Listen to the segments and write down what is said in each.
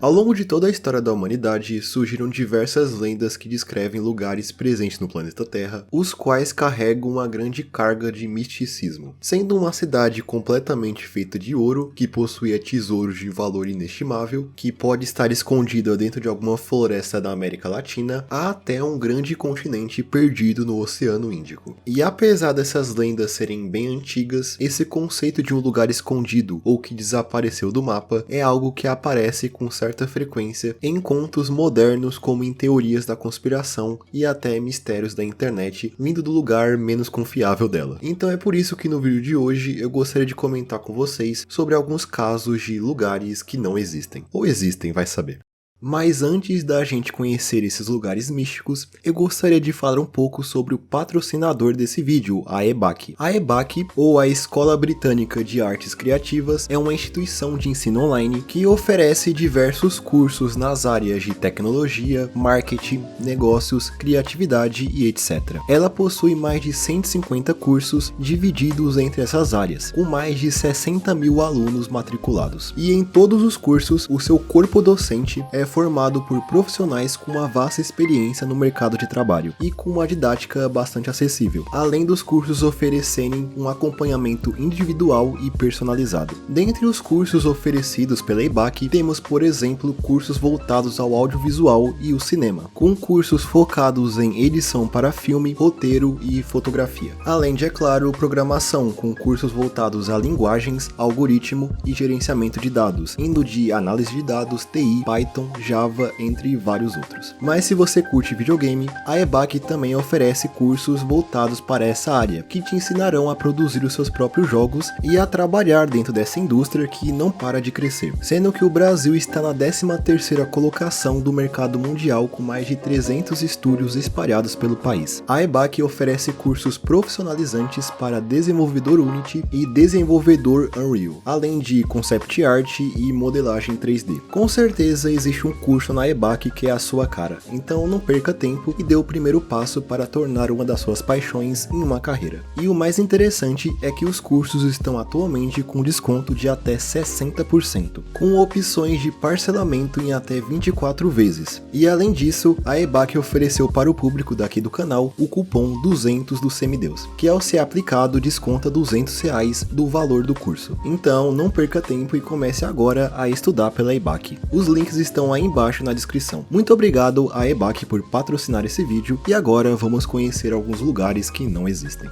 Ao longo de toda a história da humanidade, surgiram diversas lendas que descrevem lugares presentes no planeta Terra, os quais carregam uma grande carga de misticismo. Sendo uma cidade completamente feita de ouro, que possuía tesouros de valor inestimável, que pode estar escondida dentro de alguma floresta da América Latina, há até um grande continente perdido no Oceano Índico. E apesar dessas lendas serem bem antigas, esse conceito de um lugar escondido ou que desapareceu do mapa é algo que aparece com certa frequência em contos modernos, como em teorias da conspiração e até mistérios da internet, vindo do lugar menos confiável dela. Então é por isso que no vídeo de hoje eu gostaria de comentar com vocês sobre alguns casos de lugares que não existem. Ou existem, vai saber. Mas antes da gente conhecer esses lugares místicos, eu gostaria de falar um pouco sobre o patrocinador desse vídeo, a EBAC. A EBAC, ou a Escola Britânica de Artes Criativas, é uma instituição de ensino online que oferece diversos cursos nas áreas de tecnologia, marketing, negócios, criatividade e etc. Ela possui mais de 150 cursos divididos entre essas áreas, com mais de 60 mil alunos matriculados. E em todos os cursos, o seu corpo docente é formado por profissionais com uma vasta experiência no mercado de trabalho e com uma didática bastante acessível, além dos cursos oferecerem um acompanhamento individual e personalizado. Dentre os cursos oferecidos pela EBAC, temos, por exemplo, cursos voltados ao audiovisual e o cinema, com cursos focados em edição para filme, roteiro e fotografia, além de, é claro, programação, com cursos voltados a linguagens, algoritmo e gerenciamento de dados, indo de análise de dados, TI, Python, Java, entre vários outros. Mas se você curte videogame, a EBAC também oferece cursos voltados para essa área, que te ensinarão a produzir os seus próprios jogos e a trabalhar dentro dessa indústria que não para de crescer, sendo que o Brasil está na 13ª colocação do mercado mundial, com mais de 300 estúdios espalhados pelo país. A EBAC oferece cursos profissionalizantes para desenvolvedor Unity e desenvolvedor Unreal, além de concept art e modelagem 3D. Com certeza existe um curso na EBAC que é a sua cara, então não perca tempo e dê o primeiro passo para tornar uma das suas paixões em uma carreira. E o mais interessante é que os cursos estão atualmente com desconto de até 60%, com opções de parcelamento em até 24 vezes. E além disso, a EBAC ofereceu para o público daqui do canal o cupom 200 do Semideus, que ao ser aplicado desconta R$200 do valor do curso. Então não perca tempo e comece agora a estudar pela EBAC. Os links estão aí embaixo na descrição. Muito obrigado à EBAC por patrocinar esse vídeo e agora vamos conhecer alguns lugares que não existem.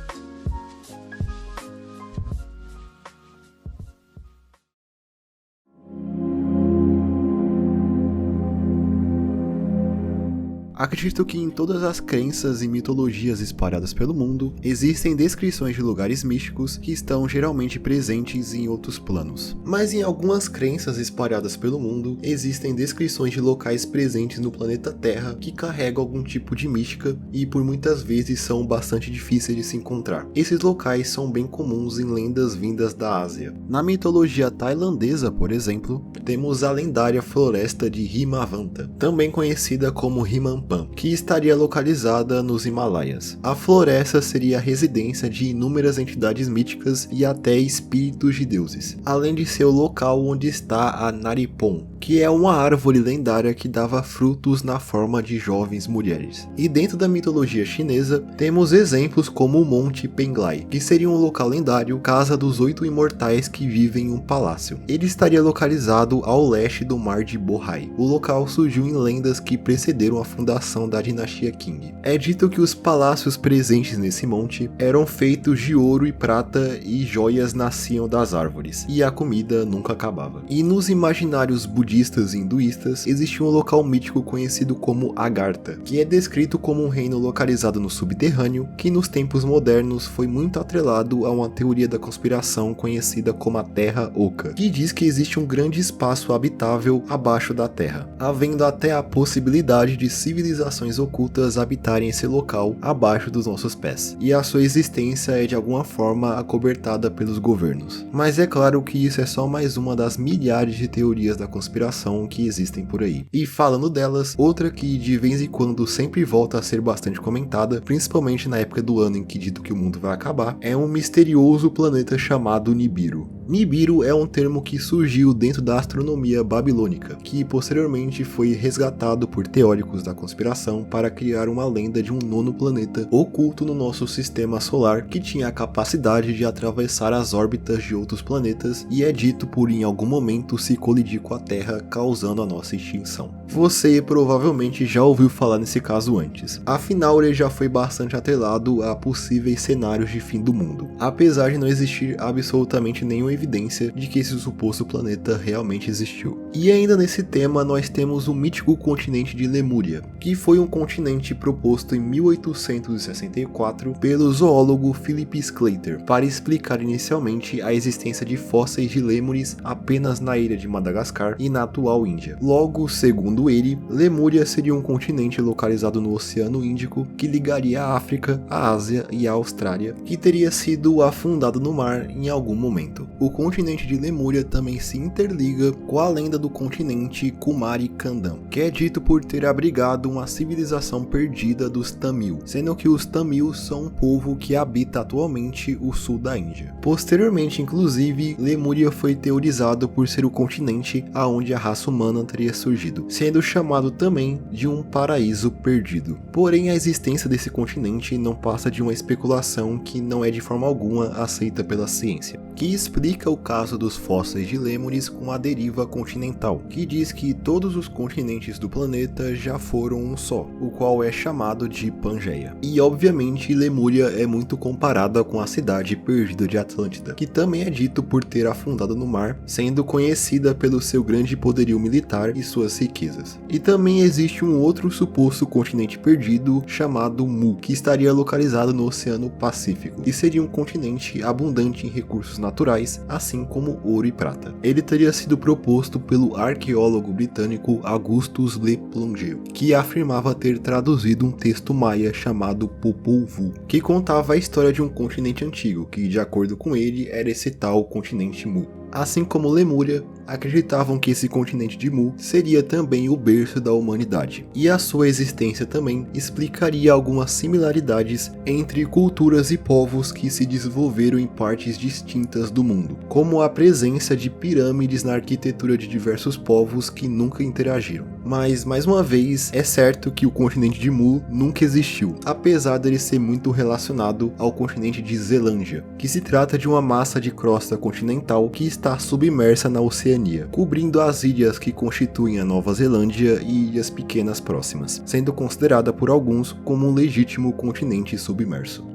Acredito que em todas as crenças e mitologias espalhadas pelo mundo, existem descrições de lugares místicos que estão geralmente presentes em outros planos. Mas em algumas crenças espalhadas pelo mundo, existem descrições de locais presentes no planeta Terra que carregam algum tipo de mística e por muitas vezes são bastante difíceis de se encontrar. Esses locais são bem comuns em lendas vindas da Ásia. Na mitologia tailandesa, por exemplo, temos a lendária floresta de Himavanta, também conhecida como Himampan, que estaria localizada nos Himalaias. A floresta seria a residência de inúmeras entidades míticas e até espíritos de deuses, além de ser o local onde está a Naripon, que é uma árvore lendária que dava frutos na forma de jovens mulheres. E dentro da mitologia chinesa, temos exemplos como o Monte Penglai, que seria um local lendário, casa dos 8 imortais que vivem em um palácio. Ele estaria localizado ao leste do mar de Bohai. O local surgiu em lendas que precederam a fundação da dinastia Qing. É dito que os palácios presentes nesse monte eram feitos de ouro e prata e joias nasciam das árvores, e a comida nunca acabava. E nos imaginários budistas e hinduístas, existe um local mítico conhecido como Agartha, que é descrito como um reino localizado no subterrâneo, que nos tempos modernos foi muito atrelado a uma teoria da conspiração conhecida como a Terra Oca, que diz que existe um grande espaço habitável abaixo da Terra, havendo até a possibilidade de civilizações ocultas habitarem esse local abaixo dos nossos pés, e a sua existência é de alguma forma acobertada pelos governos. Mas é claro que isso é só mais uma das milhares de teorias da conspiração que existem por aí. E falando delas, outra que de vez em quando sempre volta a ser bastante comentada, principalmente na época do ano em que dito que o mundo vai acabar, é um misterioso planeta chamado Nibiru. Nibiru é um termo que surgiu dentro da astronomia babilônica, que posteriormente foi resgatado por teóricos da conspiração para criar uma lenda de um nono planeta oculto no nosso sistema solar que tinha a capacidade de atravessar as órbitas de outros planetas e é dito por em algum momento se colidir com a Terra, causando a nossa extinção. Você provavelmente já ouviu falar nesse caso antes, afinal ele já foi bastante atrelado a possíveis cenários de fim do mundo, apesar de não existir absolutamente nenhuma evidência de que esse suposto planeta realmente existiu. E ainda nesse tema nós temos o mítico continente de Lemúria, que foi um continente proposto em 1864 pelo zoólogo Philip Sclater para explicar inicialmente a existência de fósseis de lêmures apenas na ilha de Madagascar e na atual Índia. Logo, segundo ele, Lemúria seria um continente localizado no Oceano Índico que ligaria a África, a Ásia e a Austrália, que teria sido afundado no mar em algum momento. O continente de Lemúria também se interliga com a lenda do continente Kumari Kandam, que é dito por ter abrigado uma civilização perdida dos Tamil, sendo que os Tamil são um povo que habita atualmente o sul da Índia. Posteriormente, inclusive, Lemúria foi teorizado por ser o continente aonde a raça humana teria surgido, sendo chamado também de um paraíso perdido. Porém, a existência desse continente não passa de uma especulação que não é de forma alguma aceita pela ciência, que explica o caso dos fósseis de lêmures com a deriva continental, que diz que todos os continentes do planeta já foram um só, o qual é chamado de Pangeia. E obviamente Lemúria é muito comparada com a cidade perdida de Atlântida, que também é dito por ter afundado no mar, sendo conhecida pelo seu grande poderio militar e suas riquezas. E também existe um outro suposto continente perdido chamado Mu, que estaria localizado no Oceano Pacífico, e seria um continente abundante em recursos naturais, assim como ouro e prata. Ele teria sido proposto pelo arqueólogo britânico Augustus Le Plongeon, que afirmava ter traduzido um texto maia chamado Popol Vuh, que contava a história de um continente antigo, que de acordo com ele era esse tal continente Mu. Assim como Lemúria, acreditavam que esse continente de Mu seria também o berço da humanidade, e a sua existência também explicaria algumas similaridades entre culturas e povos que se desenvolveram em partes distintas do mundo, como a presença de pirâmides na arquitetura de diversos povos que nunca interagiram. Mas, mais uma vez, é certo que o continente de Mu nunca existiu, apesar dele ser muito relacionado ao continente de Zelândia, que se trata de uma massa de crosta continental que está submersa na Oceania, cobrindo as ilhas que constituem a Nova Zelândia e ilhas pequenas próximas, sendo considerada por alguns como um legítimo continente submerso.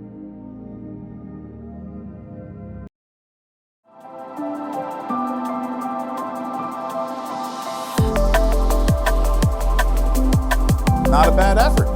Not a bad effort.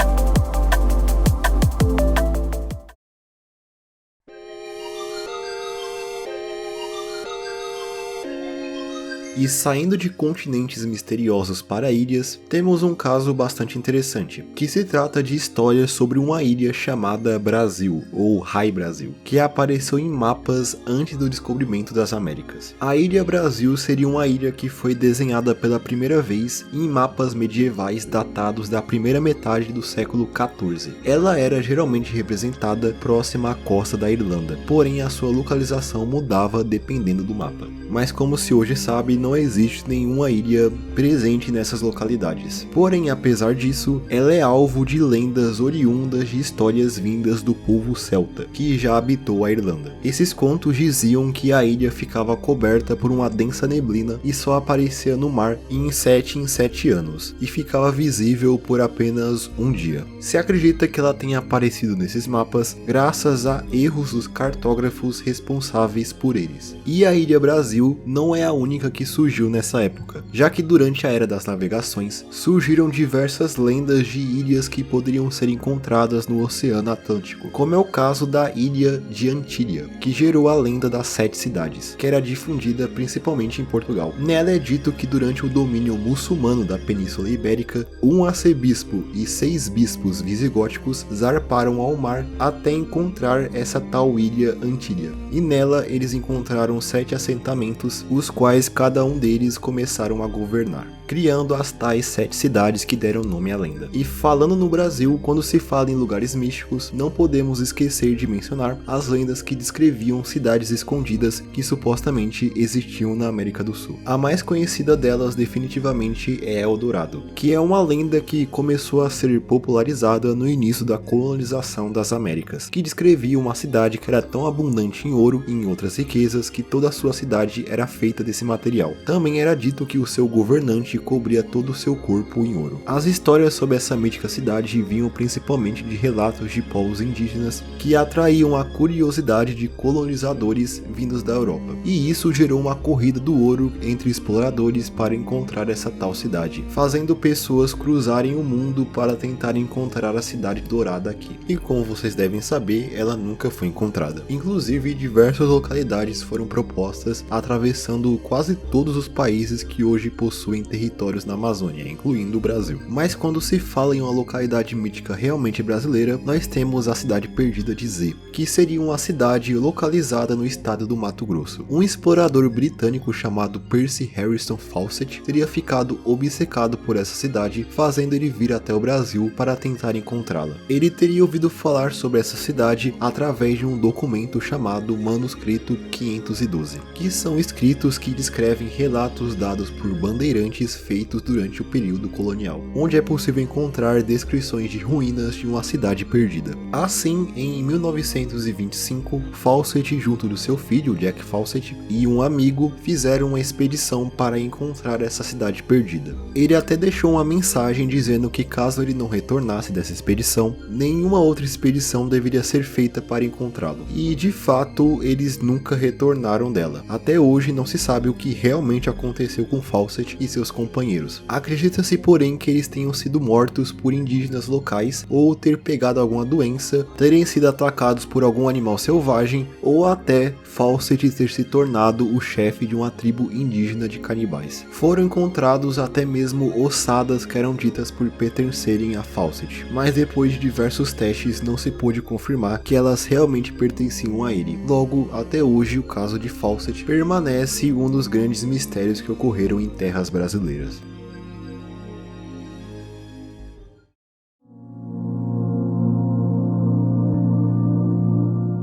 E saindo de continentes misteriosos para ilhas, temos um caso bastante interessante, que se trata de histórias sobre uma ilha chamada Brasil, ou Rai Brasil, que apareceu em mapas antes do descobrimento das Américas. A Ilha Brasil seria uma ilha que foi desenhada pela primeira vez em mapas medievais datados da primeira metade do século XIV. Ela era geralmente representada próxima à costa da Irlanda, porém a sua localização mudava dependendo do mapa. Mas como se hoje sabe, não existe nenhuma ilha presente nessas localidades. Porém, apesar disso, ela é alvo de lendas oriundas de histórias vindas do povo celta, que já habitou a Irlanda. Esses contos diziam que a ilha ficava coberta por uma densa neblina e só aparecia no mar em 7 anos, e ficava visível por apenas um dia. Se acredita que ela tenha aparecido nesses mapas graças a erros dos cartógrafos responsáveis por eles. E a Ilha Brasil não é a única que surgiu nessa época, já que durante a Era das Navegações surgiram diversas lendas de ilhas que poderiam ser encontradas no Oceano Atlântico, como é o caso da Ilha de Antília, que gerou a lenda das 7 cidades, que era difundida principalmente em Portugal. Nela é dito que durante o domínio muçulmano da Península Ibérica, um arcebispo e 6 bispos visigóticos zarparam ao mar até encontrar essa tal Ilha Antília, e nela eles encontraram 7 assentamentos, os quais cada um deles começaram a governar. criando as tais 7 cidades que deram nome à lenda. E falando no Brasil, quando se fala em lugares místicos, não podemos esquecer de mencionar as lendas que descreviam cidades escondidas que supostamente existiam na América do Sul. A mais conhecida delas definitivamente é Eldorado, que é uma lenda que começou a ser popularizada no início da colonização das Américas, que descrevia uma cidade que era tão abundante em ouro e em outras riquezas que toda a sua cidade era feita desse material. Também era dito que o seu governante cobria todo o seu corpo em ouro. As histórias sobre essa mítica cidade vinham principalmente de relatos de povos indígenas que atraíam a curiosidade de colonizadores vindos da Europa. E isso gerou uma corrida do ouro entre exploradores para encontrar essa tal cidade, fazendo pessoas cruzarem o mundo para tentar encontrar a cidade dourada aqui. E como vocês devem saber, ela nunca foi encontrada. Inclusive, diversas localidades foram propostas atravessando quase todos os países que hoje possuem territórios na Amazônia, incluindo o Brasil. Mas quando se fala em uma localidade mítica realmente brasileira, nós temos a cidade perdida de Z, que seria uma cidade localizada no estado do Mato Grosso. Um explorador britânico chamado Percy Harrison Fawcett teria ficado obcecado por essa cidade, fazendo ele vir até o Brasil para tentar encontrá-la. Ele teria ouvido falar sobre essa cidade através de um documento chamado Manuscrito 512, que são escritos que descrevem relatos dados por bandeirantes feitos durante o período colonial, onde é possível encontrar descrições de ruínas de uma cidade perdida. Assim, em 1925, Fawcett, junto do seu filho Jack Fawcett e um amigo, fizeram uma expedição para encontrar essa cidade perdida. Ele até deixou uma mensagem dizendo que caso ele não retornasse dessa expedição, nenhuma outra expedição deveria ser feita para encontrá-lo. E de fato, eles nunca retornaram dela. Até hoje não se sabe o que realmente aconteceu com Fawcett e seus companheiros. Acredita-se, porém, que eles tenham sido mortos por indígenas locais, ou ter pegado alguma doença, terem sido atacados por algum animal selvagem, ou até Fawcett ter se tornado o chefe de uma tribo indígena de canibais. Foram encontrados até mesmo ossadas que eram ditas por pertencerem a Fawcett, mas depois de diversos testes não se pôde confirmar que elas realmente pertenciam a ele. Logo, até hoje o caso de Fawcett permanece um dos grandes mistérios que ocorreram em terras brasileiras.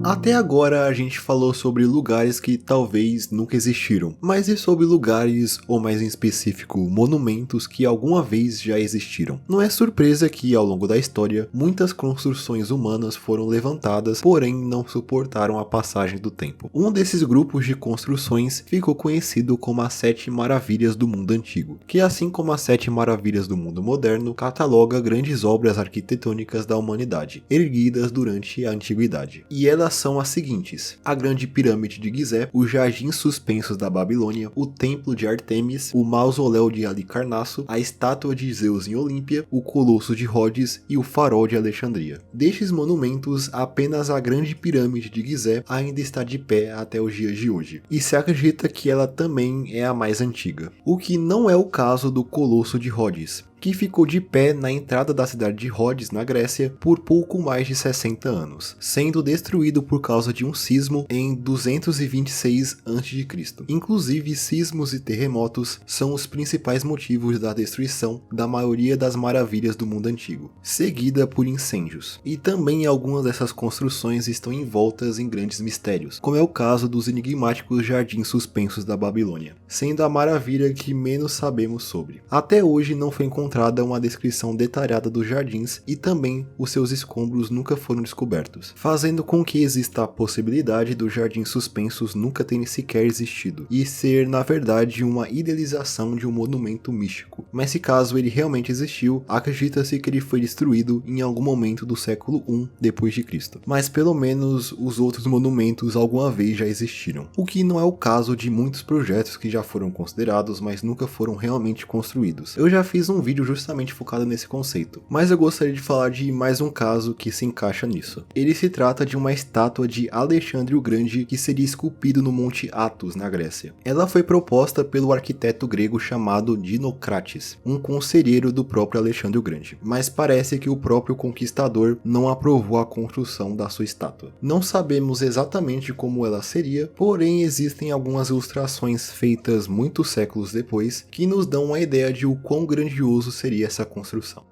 Até agora a gente falou sobre lugares que talvez nunca existiram, mas e sobre lugares, ou mais em específico, monumentos que alguma vez já existiram? Não é surpresa que ao longo da história, muitas construções humanas foram levantadas, porém não suportaram a passagem do tempo. Um desses grupos de construções ficou conhecido como as 7 Maravilhas do Mundo Antigo, que assim como as 7 Maravilhas do Mundo Moderno, cataloga grandes obras arquitetônicas da humanidade, erguidas durante a Antiguidade. E elas são as seguintes: a Grande Pirâmide de Gizé, os Jardins Suspensos da Babilônia, o Templo de Ártemis, o Mausoléu de Halicarnasso, a Estátua de Zeus em Olímpia, o Colosso de Rhodes e o Farol de Alexandria. Destes monumentos, apenas a Grande Pirâmide de Gizé ainda está de pé até os dias de hoje, e se acredita que ela também é a mais antiga. O que não é o caso do Colosso de Rhodes, que ficou de pé na entrada da cidade de Rhodes, na Grécia, por pouco mais de 60 anos, sendo destruído por causa de um sismo em 226 a.C. Inclusive, sismos e terremotos são os principais motivos da destruição da maioria das maravilhas do mundo antigo, seguida por incêndios. E também algumas dessas construções estão envoltas em grandes mistérios, como é o caso dos enigmáticos Jardins Suspensos da Babilônia, sendo a maravilha que menos sabemos sobre. Até hoje não foi encontrada uma descrição detalhada dos jardins e também os seus escombros nunca foram descobertos, fazendo com que exista a possibilidade dos jardins suspensos nunca terem sequer existido e ser na verdade uma idealização de um monumento místico. Mas se caso ele realmente existiu, acredita-se que ele foi destruído em algum momento do século I depois de Cristo. Mas pelo menos os outros monumentos alguma vez já existiram, o que não é o caso de muitos projetos que já foram considerados, mas nunca foram realmente construídos. Eu já fiz um vídeo vídeo justamente focado nesse conceito, mas eu gostaria de falar de mais um caso que se encaixa nisso. Ele se trata de uma estátua de Alexandre o Grande que seria esculpido no Monte Athos, na Grécia. Ela foi proposta pelo arquiteto grego chamado Dinocrates, um conselheiro do próprio Alexandre o Grande, mas parece que o próprio conquistador não aprovou a construção da sua estátua. Não sabemos exatamente como ela seria, porém existem algumas ilustrações feitas muitos séculos depois que nos dão uma ideia de o quão grandioso seria essa construção.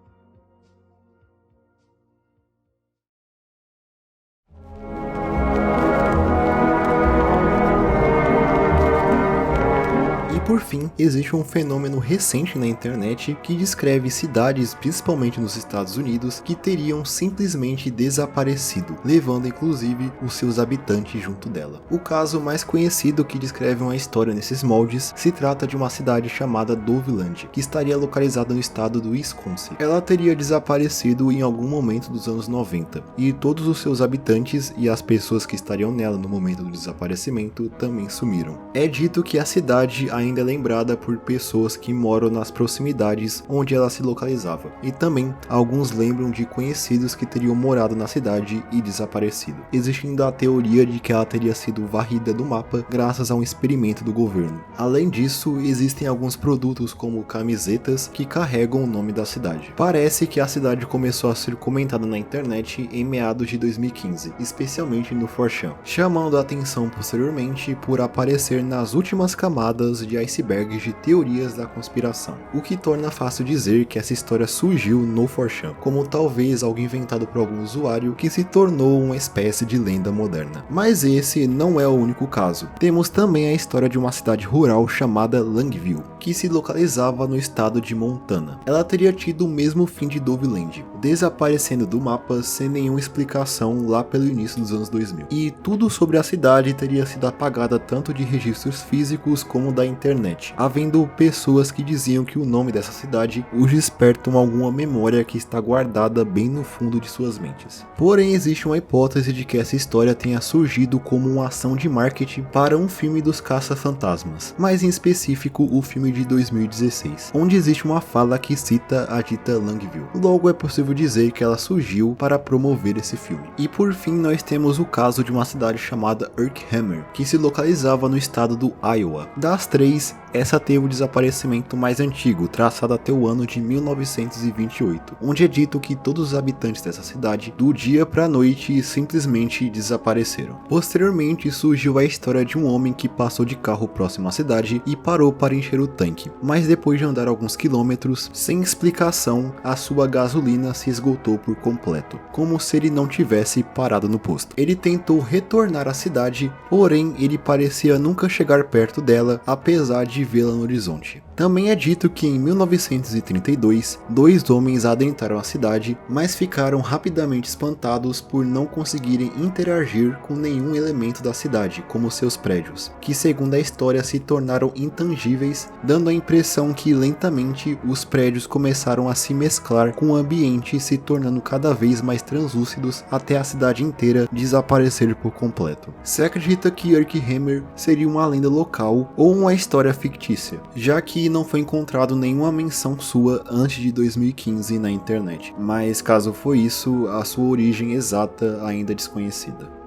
Por fim, existe um fenômeno recente na internet que descreve cidades, principalmente nos Estados Unidos, que teriam simplesmente desaparecido, levando inclusive os seus habitantes junto dela. O caso mais conhecido que descreve uma história nesses moldes se trata de uma cidade chamada Doveland, que estaria localizada no estado do Wisconsin. Ela teria desaparecido em algum momento dos anos 90, e todos os seus habitantes e as pessoas que estariam nela no momento do desaparecimento também sumiram. É dito que a cidade ainda é lembrada por pessoas que moram nas proximidades onde ela se localizava, e também alguns lembram de conhecidos que teriam morado na cidade e desaparecido, existindo a teoria de que ela teria sido varrida do mapa graças a um experimento do governo. Além disso, existem alguns produtos como camisetas que carregam o nome da cidade. Parece que a cidade começou a ser comentada na internet em meados de 2015, especialmente no 4chan, chamando a atenção posteriormente por aparecer nas últimas camadas de icebergs de teorias da conspiração, o que torna fácil dizer que essa história surgiu no 4chan, como talvez algo inventado por algum usuário que se tornou uma espécie de lenda moderna. Mas esse não é o único caso. Temos também a história de uma cidade rural chamada Longview, que se localizava no estado de Montana. Ela teria tido o mesmo fim de Doveland, desaparecendo do mapa sem nenhuma explicação lá pelo início dos anos 2000. E tudo sobre a cidade teria sido apagada tanto de registros físicos como da internet, havendo pessoas que diziam que o nome dessa cidade os despertam alguma memória que está guardada bem no fundo de suas mentes. Porém, existe uma hipótese de que essa história tenha surgido como uma ação de marketing para um filme dos caça-fantasmas, mas em específico o filme de 2016, onde existe uma fala que cita a dita Longview. Logo é possível dizer que ela surgiu para promover esse filme. E por fim nós temos o caso de uma cidade chamada Herkimer, que se localizava no estado do Iowa. Das três, essa teve o desaparecimento mais antigo, traçado até o ano de 1928, onde é dito que todos os habitantes dessa cidade, do dia para a noite, simplesmente desapareceram. Posteriormente surgiu a história de um homem que passou de carro próximo à cidade e parou para encher o tanque, mas depois de andar alguns quilômetros, sem explicação, a sua gasolina se esgotou por completo, como se ele não tivesse parado no posto. Ele tentou retornar à cidade, porém ele parecia nunca chegar perto dela, apesar de vê-la no horizonte. Também é dito que em 1932, dois homens adentraram a cidade, mas ficaram rapidamente espantados por não conseguirem interagir com nenhum elemento da cidade, como seus prédios, que segundo a história se tornaram intangíveis, dando a impressão que lentamente os prédios começaram a se mesclar com o ambiente, se tornando cada vez mais translúcidos até a cidade inteira desaparecer por completo. Se acredita que Herkimer seria uma lenda local ou uma história fictícia, já que não foi encontrado nenhuma menção sua antes de 2015 na internet, mas caso foi isso, a sua origem exata ainda é desconhecida.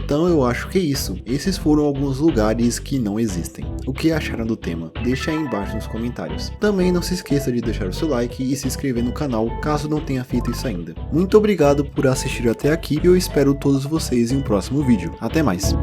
Então eu acho que é isso. Esses foram alguns lugares que não existem. O que acharam do tema? Deixa aí embaixo nos comentários. Também não se esqueça de deixar o seu like e se inscrever no canal, caso não tenha feito isso ainda. Muito obrigado por assistir até aqui e eu espero todos vocês em um próximo vídeo. Até mais!